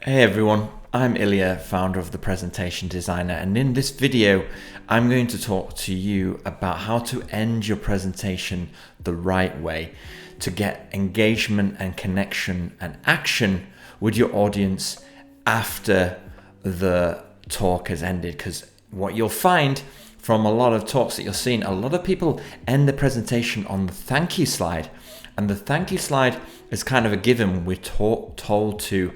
Hey everyone, I'm Ilya, founder of The Presentation Designer, and in this video I'm going to talk to you about how to end your presentation the right way to get engagement and connection and action with your audience after the talk has ended. Because what you'll find from a lot of talks that you're seeing, a lot of people end the presentation on the thank you slide, and the thank you slide is kind of a given. We're told to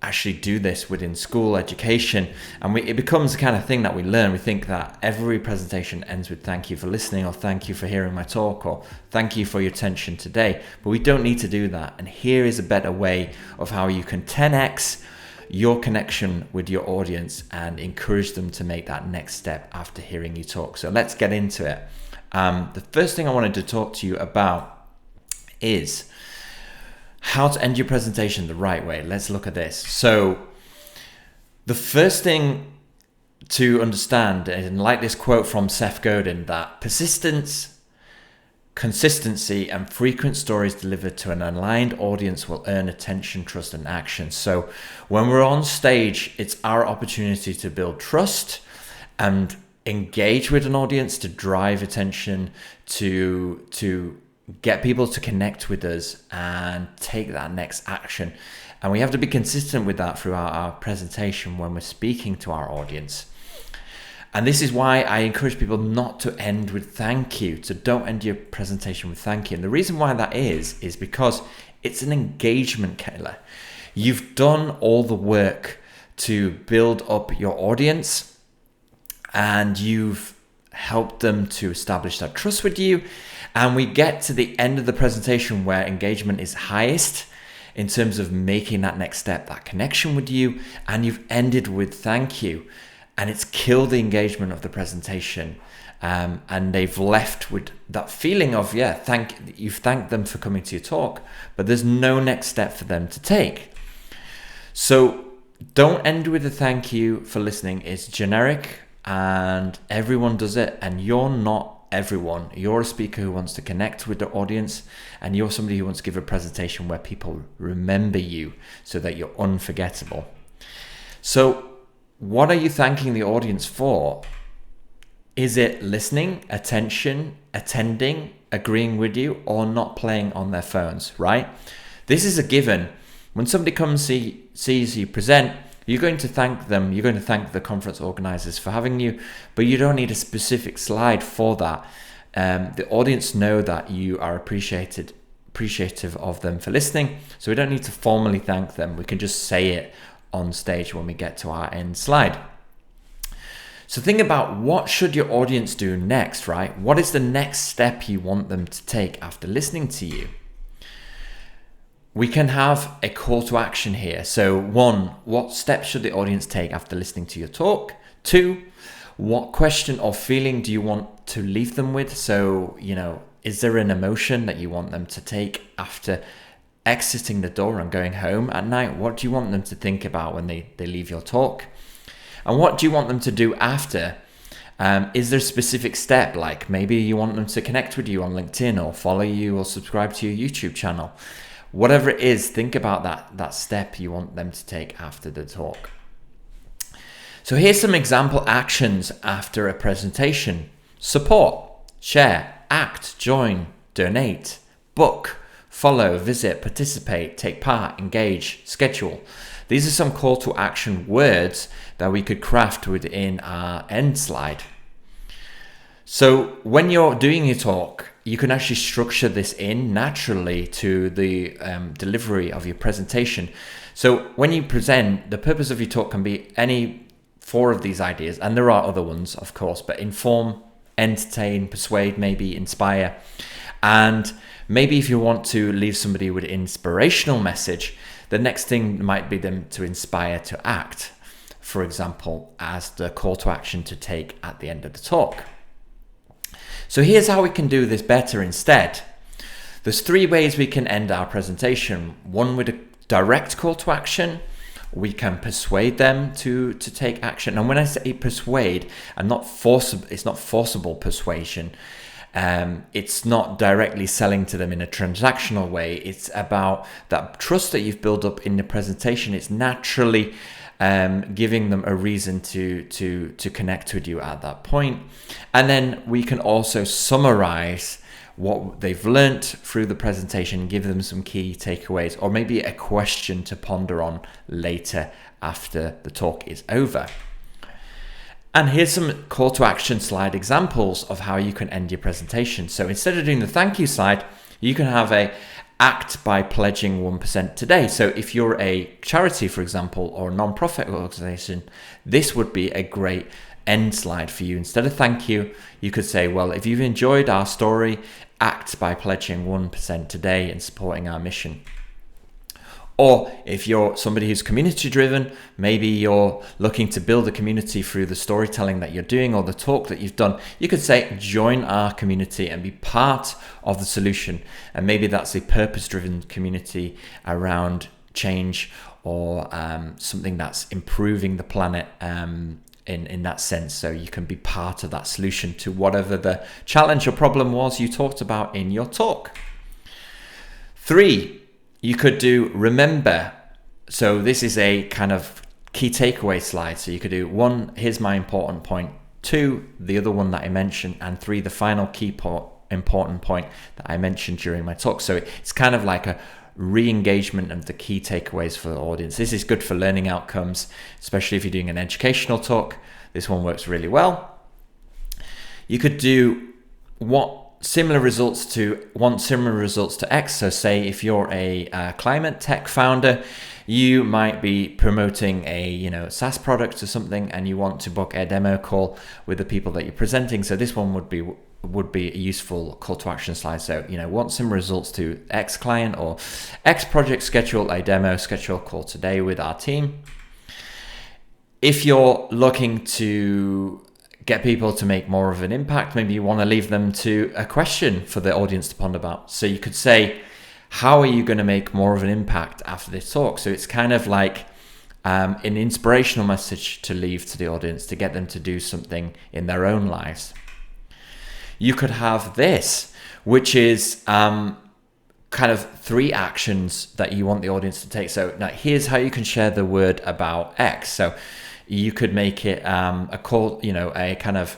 actually do this within school education, and it becomes the kind of thing that we learn. We think that every presentation ends with thank you for listening, or thank you for hearing my talk, or thank you for your attention today, but we don't need to do that. And here is a better way of how you can 10x your connection with your audience and encourage them to make that next step after hearing you talk. So let's get into it. The first thing I wanted to talk to you about is how to end your presentation the right way. Let's look at this. So the first thing to understand, and like this quote from Seth Godin, that persistence, consistency, and frequent stories delivered to an aligned audience will earn attention, trust, and action. So when we're on stage, it's our opportunity to build trust and engage with an audience, to drive attention, to get people to connect with us and take that next action. And we have to be consistent with that throughout our presentation when we're speaking to our audience. And this is why I encourage people not to end with thank you. So don't end your presentation with thank you. And the reason why that is because it's an engagement killer. You've done all the work to build up your audience, and you've helped them to establish that trust with you. And we get to the end of the presentation where engagement is highest in terms of making that next step, that connection with you, and you've ended with thank you. And it's killed the engagement of the presentation. And they've left with that feeling of, you've thanked them for coming to your talk, but there's no next step for them to take. So don't end with a thank you for listening. It's generic and everyone does it, and you're not everyone. You're a speaker who wants to connect with the audience, and you're somebody who wants to give a presentation where people remember you so that you're unforgettable. So what are you thanking the audience for? Is it listening, attention, attending, agreeing with you, or not playing on their phones, right? This is a given. When somebody comes sees you present, you're going to thank them. You're going to thank the conference organizers for having you, but you don't need a specific slide for that. The audience know that you are appreciative of them for listening, so we don't need to formally thank them. We can just say it on stage when we get to our end slide. So think about, what should your audience do next, right? What is the next step you want them to take after listening to you? We can have a call to action here. So 1, what steps should the audience take after listening to your talk? 2, what question or feeling do you want to leave them with? So, is there an emotion that you want them to take after exiting the door and going home at night? What do you want them to think about when they leave your talk? And what do you want them to do after? Is there a specific step? Like maybe you want them to connect with you on LinkedIn, or follow you, or subscribe to your YouTube channel. Whatever it is, think about that step you want them to take after the talk. So here's some example actions after a presentation. Support, share, act, join, donate, book, follow, visit, participate, take part, engage, schedule. These are some call to action words that we could craft within our end slide. So when you're doing your talk, you can actually structure this in naturally to the delivery of your presentation. So when you present, the purpose of your talk can be any 4 of these ideas, and there are other ones, of course, but inform, entertain, persuade, maybe inspire. And maybe if you want to leave somebody with an inspirational message, the next thing might be them to inspire to act, for example, as the call to action to take at the end of the talk. So here's how we can do this better instead. There's 3 ways we can end our presentation. 1 with a direct call to action. We can persuade them to take action. And when I say persuade, I'm not forcible. It's not forcible persuasion. It's not directly selling to them in a transactional way. It's about that trust that you've built up in the presentation. It's naturally giving them a reason to connect with you at that point. And then we can also summarize what they've learnt through the presentation, give them some key takeaways, or maybe a question to ponder on later after the talk is over. And here's some call to action slide examples of how you can end your presentation. So instead of doing the thank you slide, you can have a act by pledging 1% today. So if you're a charity, for example, or a non-profit organization, this would be a great end slide for you. Instead of thank you, you could say, well, if you've enjoyed our story, act by pledging 1% today and supporting our mission. Or if you're somebody who's community driven, maybe you're looking to build a community through the storytelling that you're doing or the talk that you've done, you could say, join our community and be part of the solution. And maybe that's a purpose-driven community around change or something that's improving the planet in that sense. So you can be part of that solution to whatever the challenge or problem was you talked about in your talk. 3, you could do remember. So this is a kind of key takeaway slide. So you could do 1, here's my important point, 2, the other one that I mentioned, and 3, the final important point that I mentioned during my talk. So it's kind of like a re-engagement of the key takeaways for the audience. This is good for learning outcomes, especially if you're doing an educational talk. This one works really well. You could do want similar results to X. So say if you're a climate tech founder, you might be promoting a SaaS product or something, and you want to book a demo call with the people that you're presenting. So this one would be a useful call to action slide. So want some results to X client or X project, schedule a demo, schedule a call today with our team. If you're looking to get people to make more of an impact, maybe you want to leave them to a question for the audience to ponder about. So you could say, how are you going to make more of an impact after this talk? So it's kind of like an inspirational message to leave to the audience to get them to do something in their own lives. You could have this, which is kind of 3 actions that you want the audience to take. So now here's how you can share the word about X. So you could make it a call, a kind of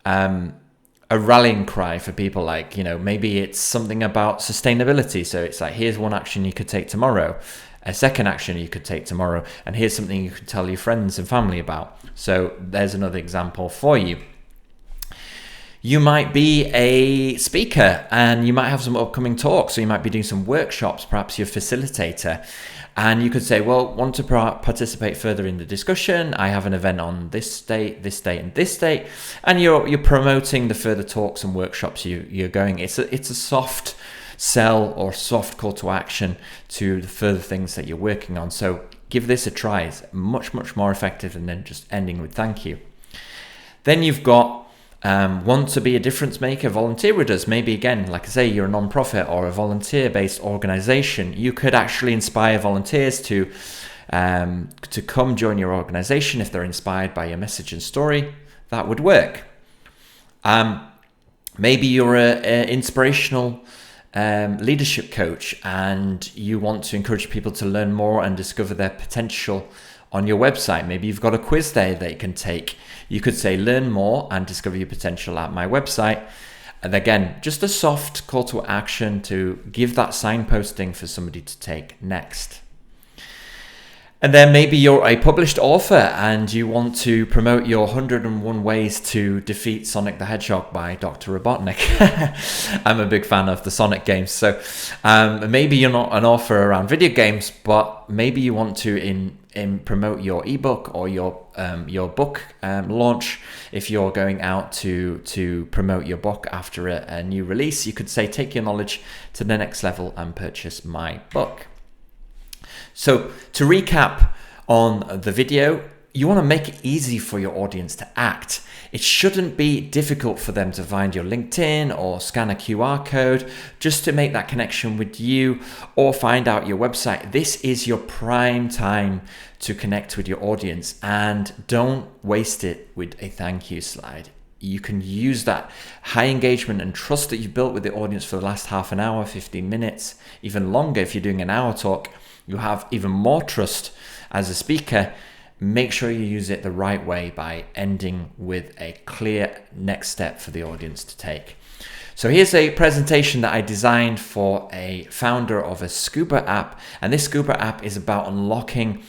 a rallying cry for people, like, maybe it's something about sustainability. So it's like, here's one action you could take tomorrow, a second action you could take tomorrow, and here's something you could tell your friends and family about. So there's another example for you. You might be a speaker and you might have some upcoming talks. So you might be doing some workshops, perhaps you're a facilitator. And you could say, well, want to participate further in the discussion? I have an event on this date, and this date. And you're promoting the further talks and workshops you're going. It's a soft sell or soft call to action to the further things that you're working on. So give this a try. It's much, much more effective than then just ending with thank you. Then you've got want to be a difference maker, volunteer with us. Maybe again, like I say, you're a non-profit or a volunteer-based organization. You could actually inspire volunteers to come join your organization if they're inspired by your message and story. That would work. Maybe you're an inspirational leadership coach and you want to encourage people to learn more and discover their potential on your website. Maybe you've got a quiz there they can take. You could say, learn more and discover your potential at my website. And again, just a soft call to action to give that signposting for somebody to take next. And then maybe you're a published author and you want to promote your 101 Ways to Defeat Sonic the Hedgehog by Dr. Robotnik. I'm a big fan of the Sonic games. So maybe you're not an author around video games, but maybe you want to promote your ebook or your book launch. If you're going out to promote your book after a new release, you could say, take your knowledge to the next level and purchase my book. So to recap on the video, you want to make it easy for your audience to act. It shouldn't be difficult for them to find your LinkedIn or scan a QR code just to make that connection with you or find out your website. This is your prime time to connect with your audience, and don't waste it with a thank you slide. you can use that high engagement and trust that you've built with the audience for the last half an hour, 15 minutes, even longer. If you're doing an hour talk, you have even more trust as a speaker. Make sure you use it the right way by ending with a clear next step for the audience to take. So here's a presentation that I designed for a founder of a scuba app. And this scuba app is about unlocking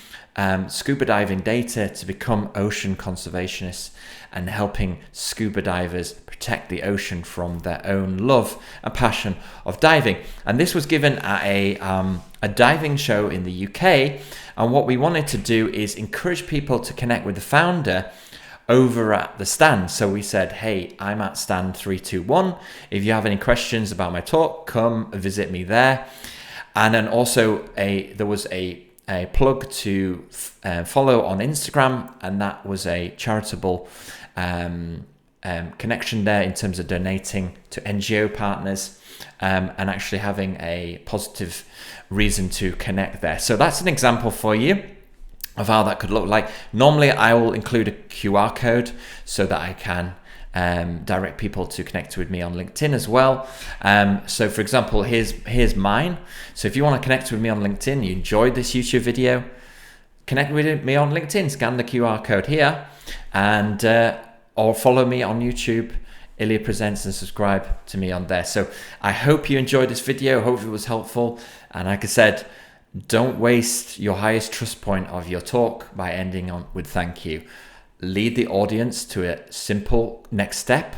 scuba diving data to become ocean conservationists and helping scuba divers protect the ocean from their own love and passion of diving. And this was given at a diving show in the UK. And what we wanted to do is encourage people to connect with the founder over at the stand. So we said, hey, I'm at stand 321. If you have any questions about my talk, come visit me there. And then also there was a plug to follow on Instagram, and that was a charitable connection there in terms of donating to NGO partners and actually having a positive reason to connect there. So that's an example for you of how that could look like. Normally I will include a QR code so that I can direct people to connect with me on LinkedIn as well. So for example, here's mine. So if you want to connect with me on LinkedIn, you enjoyed this YouTube video, connect with me on LinkedIn, scan the QR code here, and or follow me on YouTube, Ilya Presents, and subscribe to me on there. So I hope you enjoyed this video, hope it was helpful. And like I said, don't waste your highest trust point of your talk by ending on with thank you. Lead the audience to a simple next step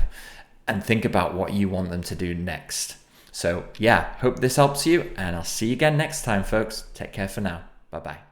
and think about what you want them to do next. So yeah, hope this helps you, and I'll see you again next time, folks. Take care for now. Bye-bye.